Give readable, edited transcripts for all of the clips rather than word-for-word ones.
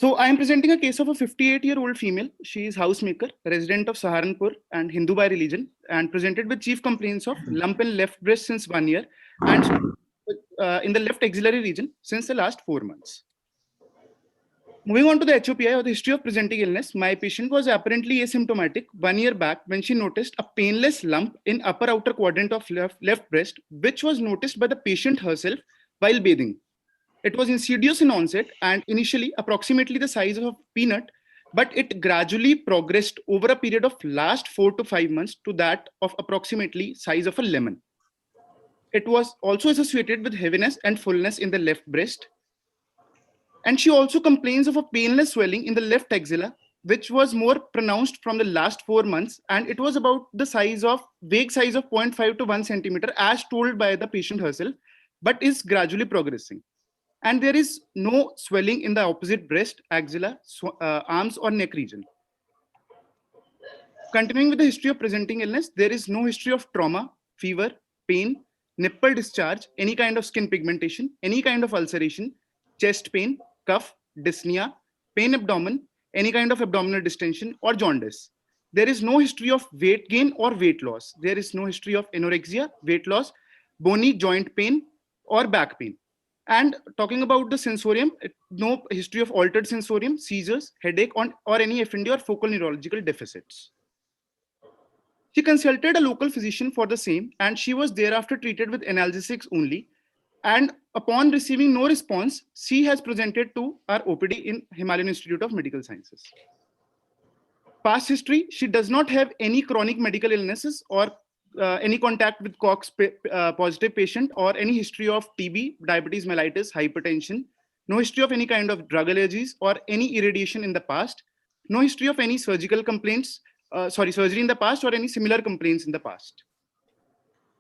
So I am presenting a case of a 58-year-old female. She is housemaker, resident of Saharanpur and Hindu by religion, and presented with chief complaints of lump in left breast since 1 year and in the left axillary region since the last 4 months. Moving on to the HOPI or the history of presenting illness, my patient was apparently asymptomatic 1 year back when she noticed a painless lump in upper outer quadrant of left breast, which was noticed by the patient herself while bathing. It was insidious in onset and initially approximately the size of a peanut, but it gradually progressed over a period of last 4 to 5 months to that of approximately size of a lemon. It was also associated with heaviness and fullness in the left breast. And she also complains of a painless swelling in the left axilla, which was more pronounced from the last 4 months. And it was about the vague size of 0.5 to 1 centimeter as told by the patient herself, but is gradually progressing. And there is no swelling in the opposite breast, axilla, arms or neck region. Continuing with the history of presenting illness, there is no history of trauma, fever, pain, nipple discharge, any kind of skin pigmentation, any kind of ulceration, chest pain, cough, dyspnea, pain abdomen, any kind of abdominal distension or jaundice. There is no history of weight gain or weight loss. There is no history of anorexia, weight loss, bony joint pain or back pain. And talking about the sensorium, no history of altered sensorium, seizures, headache, or any FND or focal neurological deficits. She consulted a local physician for the same, and she was thereafter treated with analgesics only. And upon receiving no response, she has presented to our OPD in Himalayan Institute of Medical Sciences. Past history, she does not have any chronic medical illnesses or any contact with COX positive patient or any history of TB, diabetes mellitus, hypertension, no history of any kind of drug allergies or any irradiation in the past, no history of any surgical complaints, surgery in the past or any similar complaints in the past.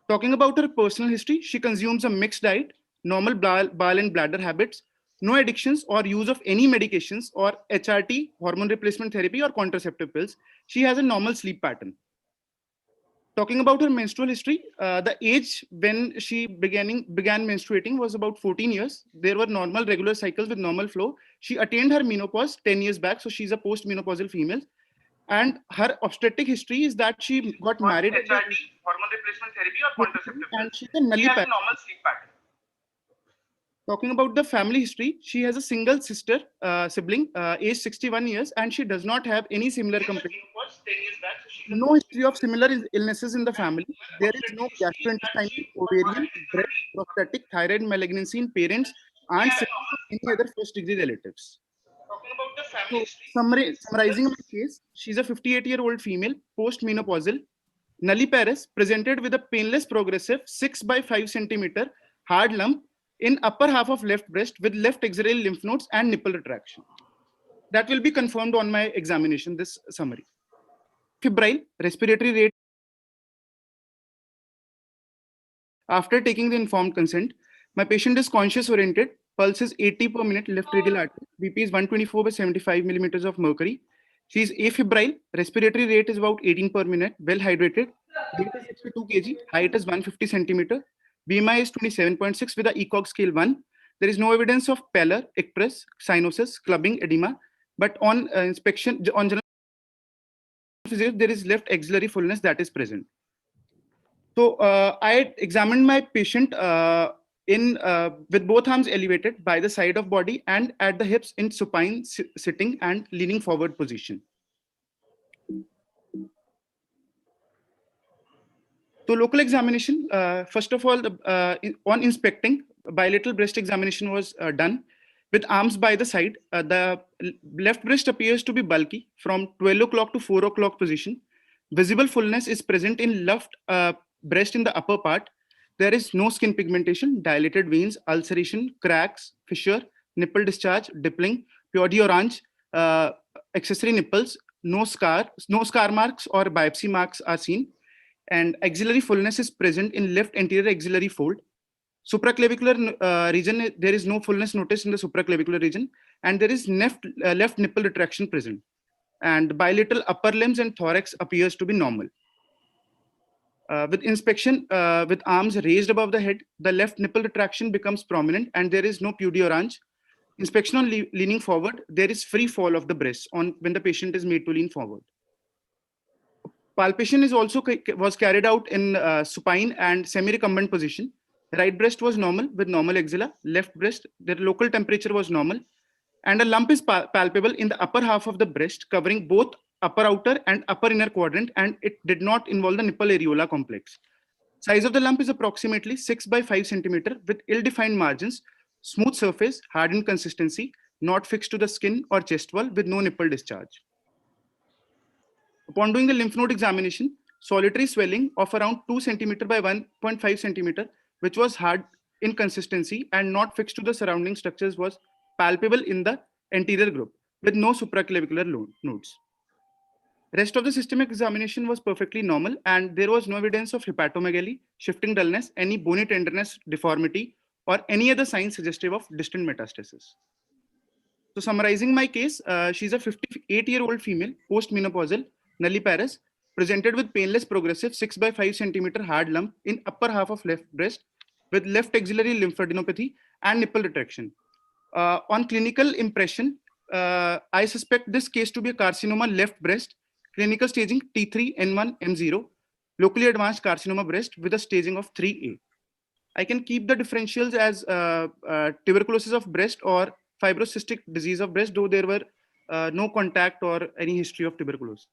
Talking about her personal history, she consumes a mixed diet, normal bowel and bladder habits, no addictions or use of any medications or HRT, hormone replacement therapy or contraceptive pills. She has a normal sleep pattern. Talking about her menstrual history, the age when she began menstruating was about 14 years. There were normal regular cycles with normal flow. She attained her menopause 10 years back, so she's a post-menopausal female. And her obstetric history is that she got married. HRT, hormone replacement therapy or contraceptive pills. And she's a nulli pattern. Normal sleep pattern. Talking about the family history, she has a single sibling, aged 61 years, and she does not have any similar complaint. No history of similar illnesses in the family. There is no gastrointestinal, ovarian, breast, prostatic, thyroid malignancy in parents and any other first-degree relatives. Talking about the family history. Summarizing my case, she's a 58-year-old female, post-menopausal, nulliparous, presented with a painless progressive 6 by 5 centimeter hard lump in upper half of left breast with left axillary lymph nodes and nipple retraction. That will be confirmed on my examination, this summary. Febrile, respiratory rate. After taking the informed consent, my patient is conscious oriented, pulse is 80 per minute, left radial artery, BP is 124 by 75 millimeters of mercury. She is afebrile, respiratory rate is about 18 per minute, well hydrated, weight is 62 kg, height is 150 centimeter, BMI is 27.6 with a ECOG scale 1. There is no evidence of pallor, icterus, cyanosis, clubbing, edema, but on inspection, on general physics, there is left axillary fullness that is present. So I examined my patient with both arms elevated by the side of body and at the hips in supine sitting and leaning forward position. So local examination, first of all, on inspecting, bilateral breast examination was done with arms by the side. The left breast appears to be bulky from 12 o'clock to 4 o'clock position. Visible fullness is present in left breast in the upper part. There is no skin pigmentation, dilated veins, ulceration, cracks, fissure, nipple discharge, dippling, purely orange, accessory nipples, no scar marks or biopsy marks are seen. And axillary fullness is present in left anterior axillary fold. Supraclavicular region, there is no fullness noticed in the supraclavicular region, and there is left nipple retraction present. And bilateral upper limbs and thorax appears to be normal. With inspection, with arms raised above the head, the left nipple retraction becomes prominent, and there is no pudiorange. Inspection on leaning forward, there is free fall of the breast on when the patient is made to lean forward. Palpation is also was carried out in supine and semi-recumbent position. Right breast was normal with normal axilla. Left breast, the local temperature was normal. And a lump is palpable in the upper half of the breast, covering both upper outer and upper inner quadrant, and it did not involve the nipple areola complex. Size of the lump is approximately 6 by 5 centimeter with ill-defined margins, smooth surface, hardened consistency, not fixed to the skin or chest wall with no nipple discharge. Upon doing the lymph node examination, solitary swelling of around 2 centimeter by 1.5 centimeter, which was hard in consistency and not fixed to the surrounding structures, was palpable in the anterior group with no supraclavicular nodes. Rest of the systemic examination was perfectly normal and there was no evidence of hepatomegaly, shifting dullness, any bony tenderness, deformity, or any other sign suggestive of distant metastasis. So summarizing my case, she's a 58-year-old female, postmenopausal, nulliparous, presented with painless progressive 6 by 5 centimeter hard lump in upper half of left breast with left axillary lymphadenopathy and nipple retraction. On clinical impression, I suspect this case to be a carcinoma left breast, clinical staging T3, N1, M0, locally advanced carcinoma breast with a staging of 3A. I can keep the differentials as tuberculosis of breast or fibrocystic disease of breast, though there were no contact or any history of tuberculosis.